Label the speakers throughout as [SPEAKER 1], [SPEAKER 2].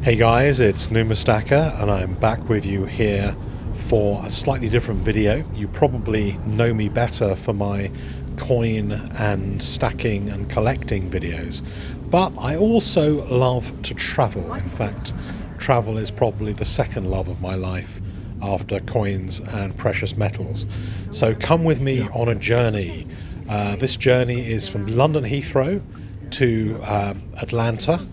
[SPEAKER 1] Hey guys, it's Numastaka and I'm back with you here for a slightly different video. You probably know me better for my coin and stacking and collecting videos, but I also love to travel. In fact, travel is probably the second love of my life after coins and precious metals. So come with me on a journey. This journey is from London Heathrow to Atlanta,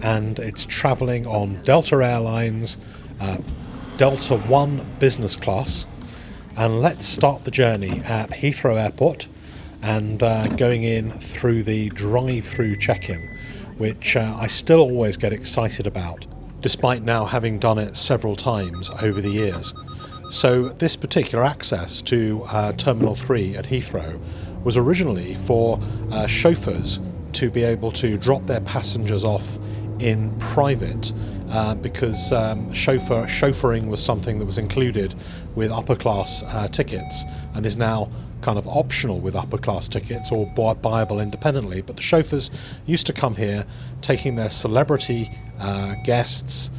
[SPEAKER 1] and it's travelling on Delta Airlines, Delta 1 Business Class. And let's start the journey at Heathrow Airport and going in through the drive-through check-in, which I still always get excited about, despite now having done it several times over the years. So this particular access to Terminal 3 at Heathrow was originally for chauffeurs to be able to drop their passengers off in private, because chauffeuring was something that was included with upper class tickets and is now kind of optional with upper class tickets or buyable independently. But the chauffeurs used to come here taking their celebrity guests,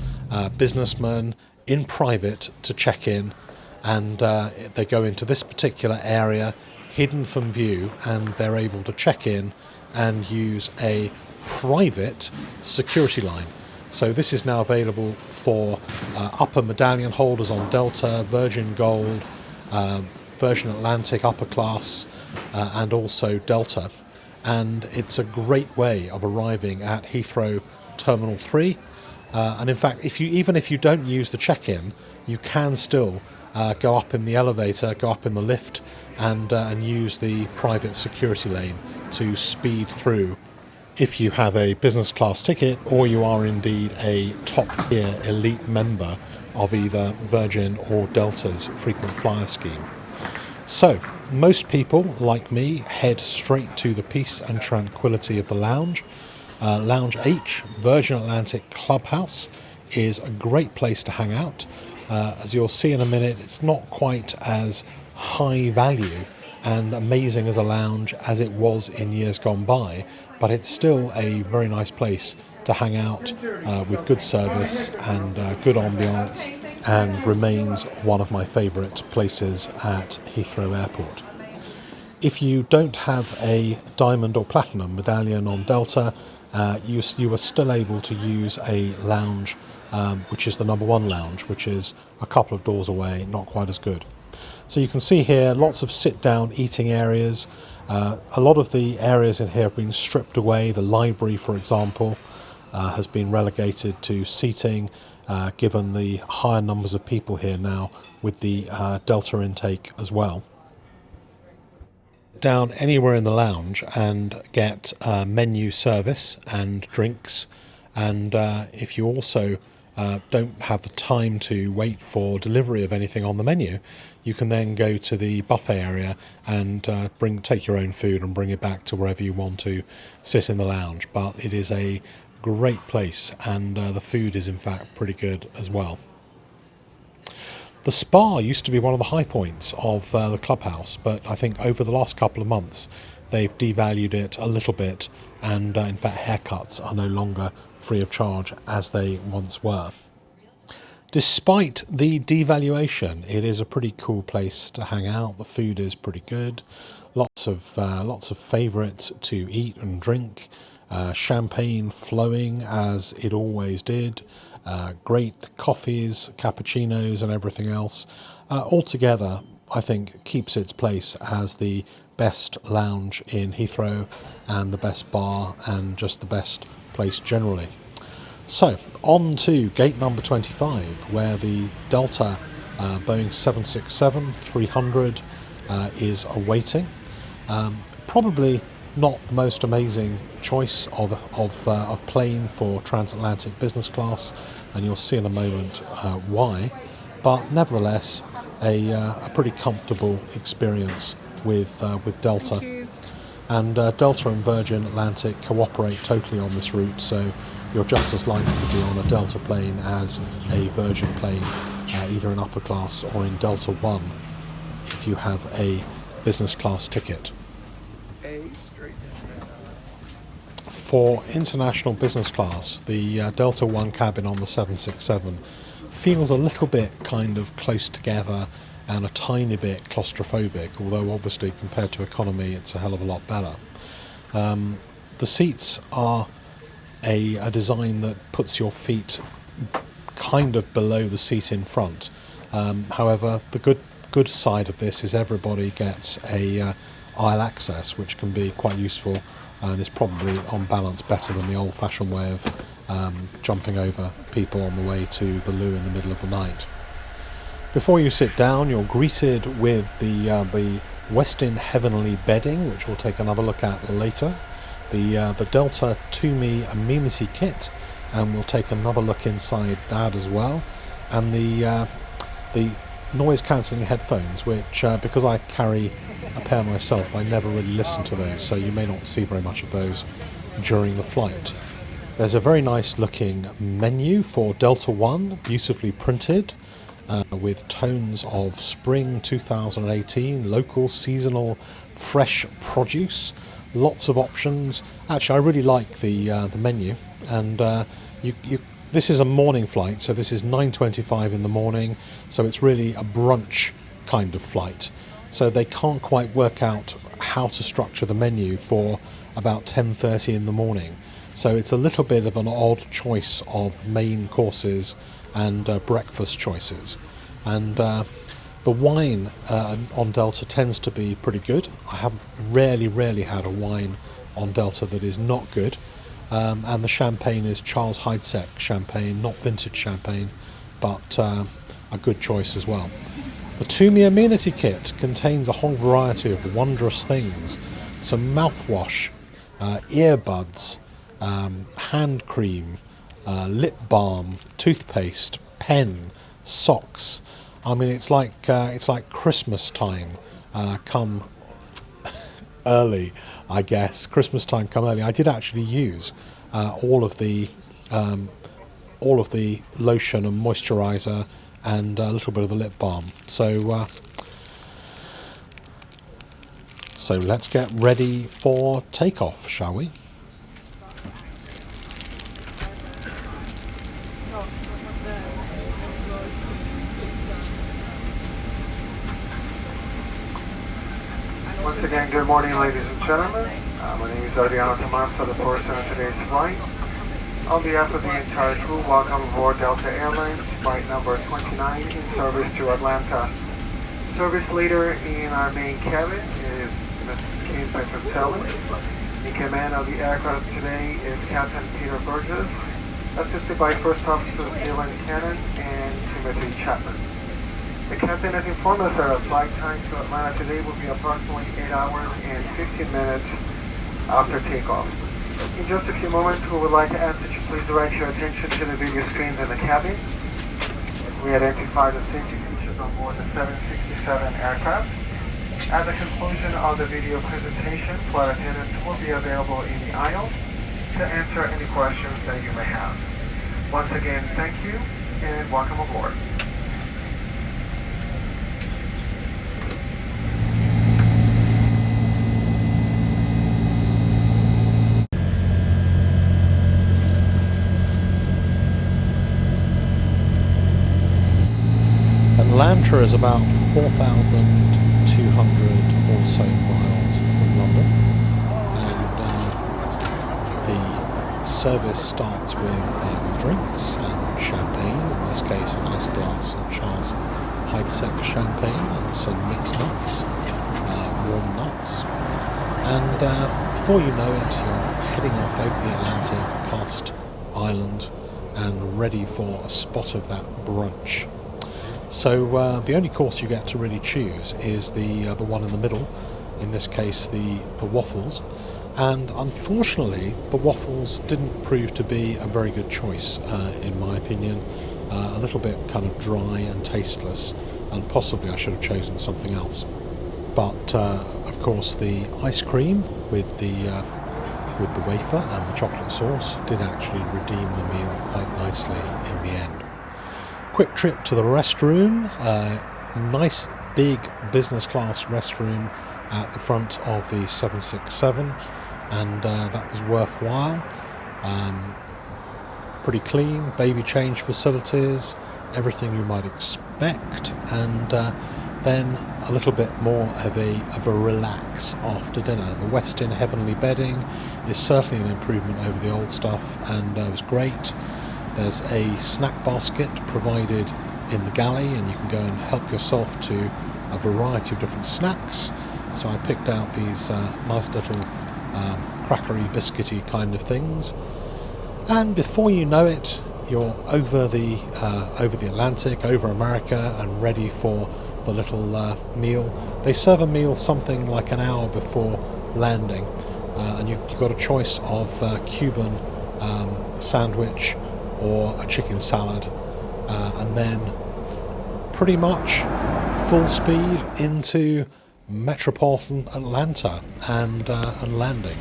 [SPEAKER 1] businessmen, in private to check in, and they go into this particular area hidden from view, and they're able to check in and use a private security line. So this is now available for upper medallion holders on Delta, Virgin Gold, Virgin Atlantic upper class, and also Delta. And it's a great way of arriving at Heathrow Terminal 3. And in fact, even if you don't use the check-in, you can still go up in the elevator, go up in the lift, and use the private security lane to speed through if you have a business class ticket or you are indeed a top tier elite member of either Virgin or Delta's frequent flyer scheme. So most people, like me, head straight to the peace and tranquility of the lounge. Lounge H, Virgin Atlantic Clubhouse, is a great place to hang out. As you'll see in a minute, it's not quite as high value and amazing as a lounge as it was in years gone by, but it's still a very nice place to hang out with good service and good ambiance, and remains one of my favourite places at Heathrow Airport. If you don't have a diamond or platinum medallion on Delta, you are still able to use a lounge, which is the number 1 lounge, which is a couple of doors away, not quite as good. So you can see here lots of sit-down eating areas. A lot of the areas in here have been stripped away. The library, for example, has been relegated to seating, given the higher numbers of people here now with the Delta intake as well. Down anywhere in the lounge and get menu service and drinks, and if you also don't have the time to wait for delivery of anything on the menu, you can then go to the buffet area and take your own food and bring it back to wherever you want to sit in the lounge. But it is a great place, and the food is in fact pretty good as well. The spa used to be one of the high points of the clubhouse, but I think over the last couple of months they've devalued it a little bit, and in fact haircuts are no longer free of charge as they once were. Despite the devaluation, it is a pretty cool place to hang out. The food is pretty good. Lots of favourites to eat and drink. Champagne flowing as it always did. Great coffees, cappuccinos, and everything else. Altogether, I think keeps its place as the best lounge in Heathrow and the best bar and just the best place generally. So on to gate number 25, where the Delta Boeing 767-300 is awaiting. Probably not the most amazing choice of plane for transatlantic business class, and you'll see in a moment why, but nevertheless a pretty comfortable experience with Delta. And Delta and Virgin Atlantic cooperate totally on this route, so you're just as likely to be on a Delta plane as a Virgin plane, either in upper class or in Delta 1 if you have a business class ticket. For international business class, the Delta One cabin on the 767 feels a little bit kind of close together and a tiny bit claustrophobic, although obviously compared to economy it's a hell of a lot better. The seats are a design that puts your feet kind of below the seat in front. However, the good side of this is everybody gets a aisle access, which can be quite useful and is probably on balance better than the old-fashioned way of jumping over people on the way to the loo in the middle of the night. Before you sit down, you're greeted with the Westin Heavenly bedding, which we'll take another look at later. The Delta To Me amenity kit, and we'll take another look inside that as well. And the noise cancelling headphones, which because I carry a pair myself, I never really listen to those, so you may not see very much of those during the flight. There's a very nice looking menu for Delta One, beautifully printed, with tones of spring 2018, local, seasonal, fresh produce, lots of options. Actually, I really like the menu, and this is a morning flight, so this is 9:25 in the morning, so it's really a brunch kind of flight. So they can't quite work out how to structure the menu for about 10:30 in the morning. So it's a little bit of an odd choice of main courses and breakfast choices. And the wine on Delta tends to be pretty good. I have rarely had a wine on Delta that is not good. And the champagne is Charles Heidsieck champagne, not vintage champagne, but a good choice as well. The To Me amenity kit contains a whole variety of wondrous things. Some mouthwash, earbuds, hand cream, lip balm, toothpaste, pen, socks. I mean, it's like Christmas time come early, I guess. Christmas time come early. I did actually use all of the lotion and moisturizer and a little bit of the lip balm. So let's get ready for takeoff, shall we?
[SPEAKER 2] Once again, good morning, ladies and gentlemen. My name is Adriano Tomaso, the purser on today's flight. On behalf of the entire crew, welcome aboard Delta Airlines, flight number 29 in service to Atlanta. Service leader in our main cabin is Mrs. Kate Petrocelli. In command of the aircraft today is Captain Peter Burgess, assisted by First Officers Dylan Cannon and Timothy Chapman. The captain has informed us that our flight time to Atlanta today will be approximately 8 hours and 15 minutes after takeoff. In just a few moments, we would like to ask that you please direct your attention to the video screens in the cabin as we identify the safety features on board the 767 aircraft. At the conclusion of the video presentation, flight attendants will be available in the aisle to answer any questions that you may have. Once again, thank you and welcome aboard.
[SPEAKER 1] Atlanta is about 4,200 or so miles from London, and the service starts with drinks and champagne, in this case a nice glass of Charles Heidsieck champagne and some mixed nuts, warm nuts, and before you know it you're heading off over the Atlantic past Ireland and ready for a spot of that brunch. So the only course you get to really choose is the one in the middle, in this case the waffles, and unfortunately the waffles didn't prove to be a very good choice in my opinion. A little bit kind of dry and tasteless, and possibly I should have chosen something else. But of course the ice cream with the wafer and the chocolate sauce did actually redeem the meal quite nicely in the end. Quick trip to the restroom, nice big business class restroom at the front of the 767, and that was worthwhile. Pretty clean, baby change facilities, everything you might expect, and then a little bit more of a relax after dinner. The Westin Heavenly bedding is certainly an improvement over the old stuff, and was great. There's a snack basket provided in the galley, and you can go and help yourself to a variety of different snacks. So I picked out these nice little crackery, biscuity kind of things, and before you know it, you're over the Atlantic, over America, and ready for the little meal. They serve a meal something like an hour before landing, and you've got a choice of Cuban sandwich or a chicken salad, and then pretty much full speed into metropolitan Atlanta and landing.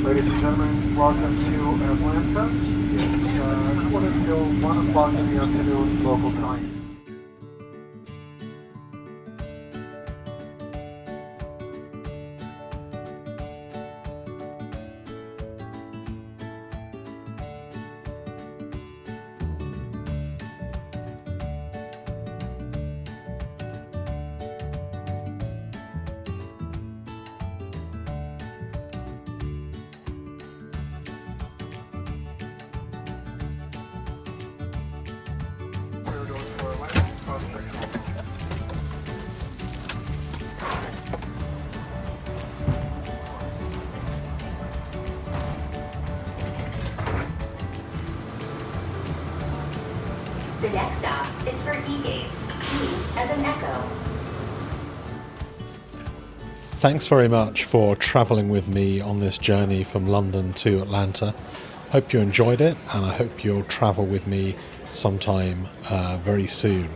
[SPEAKER 2] Ladies and gentlemen, welcome to Atlanta. It's quarter till 1 o'clock in the afternoon local time.
[SPEAKER 3] The next stop is for E-gates, E as in echo.
[SPEAKER 1] Thanks very much for travelling with me on this journey from London to Atlanta. Hope you enjoyed it, and I hope you'll travel with me sometime very soon.